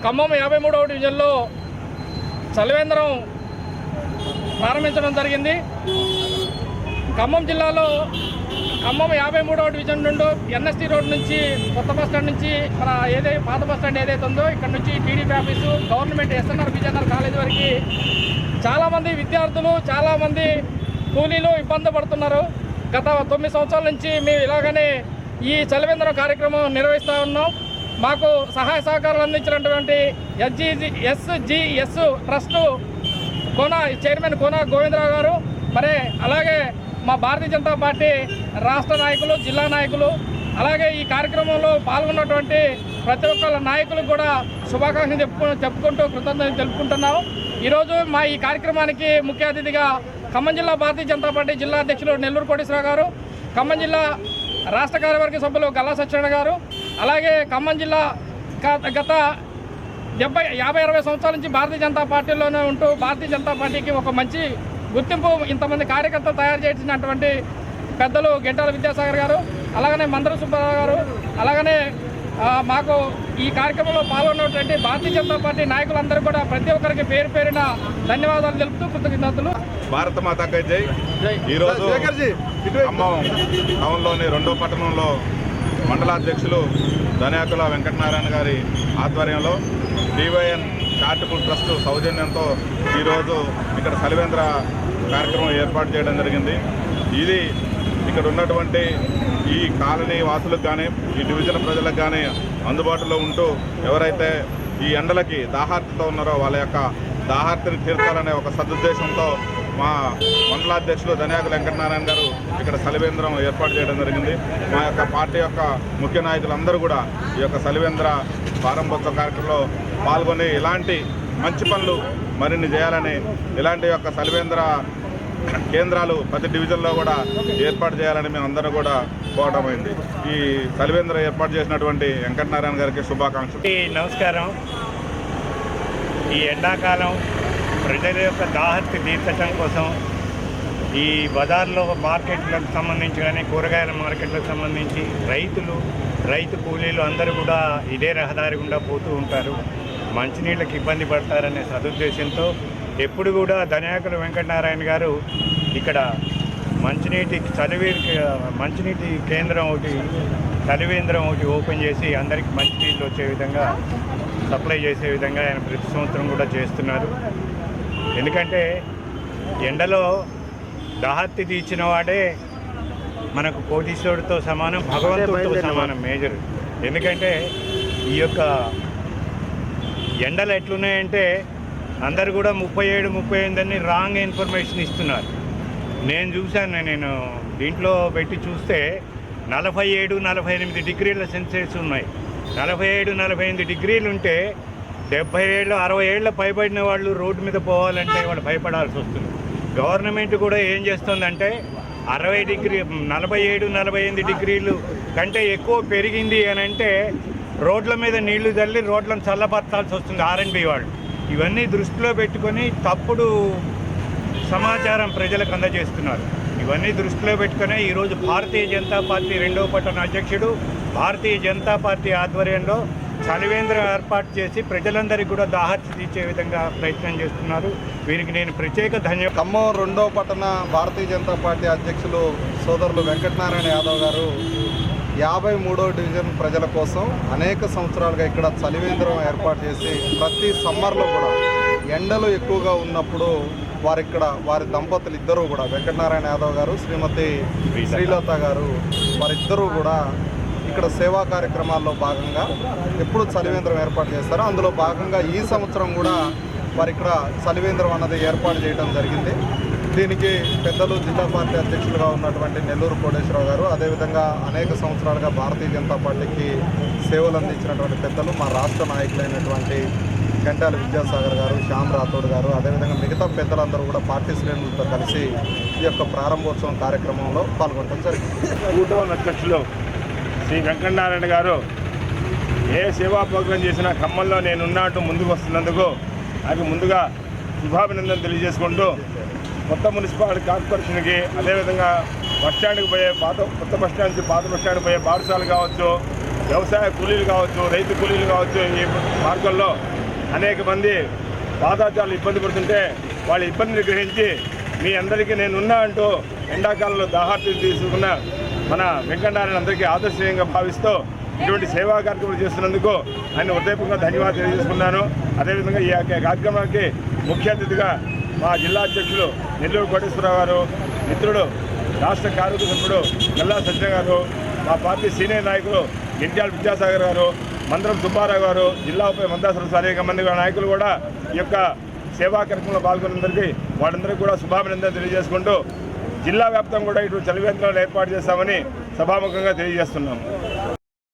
ఖమ్మం 53వ డివిజన్లో చలివేంద్రం ప్రారంభించడం జరిగింది. ఖమ్మం జిల్లాలో ఖమ్మం 53వ డివిజన్ నుండి ఎన్ఎస్టీ రోడ్ నుంచి కొత్త బస్టాండ్ నుంచి మన ఏదైతే పాత బస్టాండ్ ఏదైతే ఉందో ఇక్కడ నుంచి TDP office, government SNR Vijayanagar college వరకు చాలామంది విద్యార్థులు, చాలామంది కూలీలు ఇబ్బంది పడుతున్నారు. గత 9 సంవత్సరాల నుంచి మేము ఇలాగనే ఈ చలివేంద్రం కార్యక్రమం నిర్వహిస్తూ ఉన్నాం. మాకు సహాయ సహకారాలు అందించినటువంటి ఎస్జిఎస్ ట్రస్ట్ చైర్మన్ కోన గోవిందరావు గారు, మరి అలాగే మా భారతీయ జనతా పార్టీ రాష్ట్ర నాయకులు, జిల్లా నాయకులు, అలాగే ఈ కార్యక్రమంలో పాల్గొన్నటువంటి ప్రతి ఒక్క నాయకులకు కూడా శుభాకాంక్షలు చెప్పుకుంటూ కృతజ్ఞతలు తెలుపుకుంటున్నాం. ఈరోజు మా ఈ కార్యక్రమానికి ముఖ్య అతిథిగా ఖమ్మం జిల్లా భారతీయ జనతా పార్టీ జిల్లా అధ్యక్షులు నెల్లూరు కోటేశ్వరరావు గారు, ఖమ్మం జిల్లా రాష్ట్ర కార్యవర్గ సభ్యులు గల్లా సత్యనారాయణ గారు, అలాగే ఖమ్మం జిల్లా గత 50-60 సంవత్సరాల నుంచి భారతీయ జనతా పార్టీలోనే ఉంటూ భారతీయ జనతా పార్టీకి ఒక మంచి గుర్తింపు ఇంతమంది కార్యకర్తలు తయారు చేసినటువంటి పెద్దలు గెంటాల విద్యాసాగర్ గారు, అలాగనే మందర సుబ్బారావు గారు, అలాగనే మాకు ఈ కార్యక్రమంలో పాల్గొన్నటువంటి భారతీయ జనతా పార్టీ నాయకులందరూ కూడా ప్రతి ఒక్కరికి పేరు పేరున ధన్యవాదాలు తెలుపుతూ కృతజ్ఞతలు. భారత మాతాకి జై. ఈరోజు ఖమ్మం టౌన్లోని 2వ పట్టణంలో మండలాధ్యక్షులు ధన్యాకుల వెంకటనారాయణ గారి ఆధ్వర్యంలో డివైఎన్ చారిటబుల్ ట్రస్ట్ సౌజన్యంతో ఈరోజు ఇక్కడ చలివేంద్ర కార్యక్రమం ఏర్పాటు చేయడం జరిగింది. ఇది ఇక్కడ ఉన్నటువంటి ఈ కాలనీ వాసులకు కానీ ఈ డివిజన్ ప్రజలకు కానీ అందుబాటులో ఉంటూ ఎవరైతే ఈ ఎండలకి దాహార్తితో ఉన్నారో వాళ్ళ యొక్క దాహార్తిని తీర్చాలనే ఒక సదుద్దేశంతో మా మండలాధ్యక్షులు ధన్యాకుల వెంకటనారాయణ గారు ఇక్కడ చలివేంద్రం ఏర్పాటు చేయడం జరిగింది. మా యొక్క పార్టీ యొక్క ముఖ్య నాయకులందరూ కూడా ఈ యొక్క చలివేంద్ర ప్రారంభోత్సవ కార్యక్రమంలో పాల్గొని ఇలాంటి మంచి పనులు మరిన్ని చేయాలని, ఇలాంటి యొక్క చలివేంద్ర కేంద్రాలు ప్రతి డివిజన్లో కూడా ఏర్పాటు చేయాలని మేము అందరూ కూడా కోరడమైంది. ఈ చలివేంద్ర ఏర్పాటు చేసినటువంటి వెంకటనారాయణ గారికి శుభాకాంక్షలు. నమస్కారం. ఈ ఎండాకాలం ప్రజల యొక్క దాహర్తి తీర్చడం కోసం ఈ బజార్లో మార్కెట్లకు సంబంధించి కానీ కూరగాయల మార్కెట్లకు సంబంధించి రైతు కూలీలు అందరూ కూడా ఇదే రహదారి గుండా పోతూ ఉంటారు. మంచినీళ్ళకి ఇబ్బంది పడతారనే సదుద్దేశంతో ఎప్పుడు కూడా ధన్యాకుల వెంకటనారాయణ గారు ఇక్కడ మంచినీటి కేంద్రం ఒకటి, చలివేంద్రం ఒకటి ఓపెన్ చేసి అందరికీ మంచినీళ్ళు వచ్చే విధంగా సప్లై చేసే విధంగా ఆయన ప్రతి సంవత్సరం కూడా చేస్తున్నారు. ఎందుకంటే ఎండలో దాహర్తి తీర్చిన వాడే మనకు కోటీశ్వరుడితో సమానం, భగవంతుడితో సమానం మేజర్. ఎందుకంటే ఈ యొక్క ఎండలు ఎట్లున్నాయంటే అందరు కూడా 37-38 అని రాంగ్ ఇన్ఫర్మేషన్ ఇస్తున్నారు. నేను చూశాను, నేను దీంట్లో పెట్టి చూస్తే 47-48 డిగ్రీల సెల్సియస్ ఉన్నాయి. 47-48 డిగ్రీలు ఉంటే 70 ఏళ్ళు 60 ఏళ్ళ పైబడిన వాళ్ళు రోడ్డు మీద పోవాలంటే వాళ్ళు భయపడాల్సి వస్తుంది. గవర్నమెంట్ కూడా ఏం చేస్తుందంటే 47-48 డిగ్రీలు కంటే ఎక్కువ పెరిగింది అని అంటే రోడ్ల మీద నీళ్లు చల్లి రోడ్లను చల్లబర్చాల్సి వస్తుంది ఆర్ఎండ్బి వాళ్ళు. ఇవన్నీ దృష్టిలో పెట్టుకొని తప్పుడు సమాచారం ప్రజలకు అందజేస్తున్నారు. ఇవన్నీ దృష్టిలో పెట్టుకునే ఈరోజు భారతీయ జనతా పార్టీ 2వ పట్టణ అధ్యక్షుడు భారతీయ జనతా పార్టీ ఆధ్వర్యంలో చలివేంద్రం ఏర్పాటు చేసి ప్రజలందరికీ కూడా దాహర్తి తీర్చే విధంగా ప్రయత్నం చేస్తున్నారు. వీరికి నేను ప్రత్యేక ధన్యవాదాలు. ఖమ్మం 2వ పట్టణ భారతీయ జనతా పార్టీ అధ్యక్షులు సోదరులు వెంకటనారాయణ యాదవ్ గారు 53వ డివిజన్ ప్రజల కోసం అనేక సంవత్సరాలుగా ఇక్కడ చలివేంద్రం ఏర్పాటు చేసి ప్రతి సమ్మర్లో కూడా ఎండలు ఎక్కువగా ఉన్నప్పుడు వారి దంపతులు ఇద్దరూ కూడా వెంకటనారాయణ యాదవ్ గారు, శ్రీమతి శ్రీలత గారు, వారిద్దరూ కూడా ఇక్కడ సేవా కార్యక్రమాల్లో భాగంగా ఎప్పుడు చలివేంద్రం ఏర్పాటు చేస్తారో అందులో భాగంగా ఈ సంవత్సరం కూడా వారు ఇక్కడ చలివేంద్రం అన్నది ఏర్పాటు చేయడం జరిగింది. దీనికి పెద్దలు జిల్లా పార్టీ అధ్యక్షులుగా ఉన్నటువంటి నెల్లూరు కోటేశ్వరరావు గారు, అదేవిధంగా అనేక సంవత్సరాలుగా భారతీయ జనతా పార్టీకి సేవలు అందించినటువంటి పెద్దలు మా రాష్ట్ర నాయకులైనటువంటి గంటాల విద్యాసాగర్ గారు, శ్యామ్ రాథోడ్ గారు, అదేవిధంగా మిగతా పెద్దలందరూ కూడా పార్టీ శ్రేణులతో కలిసి ఈ యొక్క ప్రారంభోత్సవం కార్యక్రమంలో పాల్గొనడం జరిగింది. అధ్యక్షులు శ్రీ వెంకటనారాయణ గారు ఏ సేవా ప్రోగ్రాం చేసినా ఖమ్మంలో నేనున్నట్టు ముందుకు వస్తున్నందుకు నాకు ముందుగా శుభాభినందనలు తెలియజేసుకుంటూ కొత్త మున్సిపాలిటీ కార్పొరేషన్కి, అదేవిధంగా బస్టాండ్కి పోయే కొత్త బస్టాండ్ నుంచి పాత బస్టాండ్కి పోయే పాఠశాల కావచ్చు, వ్యవసాయ కూలీలు కావచ్చు, రైతు కూలీలు కావచ్చు, ఈ మార్గంలో అనేక మంది పాదాచారులు ఇబ్బంది పడుతుంటే వాళ్ళ ఇబ్బందిని గ్రహించి మీ అందరికీ నేనున్నా అంటూ ఎండాకాలంలో దాహార్తి తీసుకున్న మన వెంకటనారాయణ అందరికీ ఆదర్శనీయంగా భావిస్తూ ఇటువంటి సేవా కార్యక్రమాలు చేస్తున్నందుకు ఆయన హృదయపూర్వకంగా ధన్యవాదాలు తెలియజేసుకున్నాను. అదేవిధంగా ఈ కార్యక్రమానికి ముఖ్య అతిథిగా మా జిల్లా అధ్యక్షులు నెల్లూరు కోటేశ్వరరావు గారు, మిత్రుడు రాష్ట్ర కార్మిక సభ్యుడు గల్లా సత్య గారు, మా పార్టీ సీనియర్ నాయకులు ఎన్టీఆర్ విద్యాసాగర్ గారు, మందరం సుబ్బారావు గారు, జిల్లా ఉప మందాసరు అనేక మంది నాయకులు కూడా ఈ యొక్క సేవా కార్యక్రమంలో పాల్గొన్నందరికీ వాళ్ళందరికీ కూడా శుభాభినందనలు తెలియజేసుకుంటూ జిల్లా వ్యాప్తంగా కూడా ఇటు చలివేంద్రాలు ఏర్పాటు చేస్తామని సభాముఖంగా తెలియజేస్తున్నాము.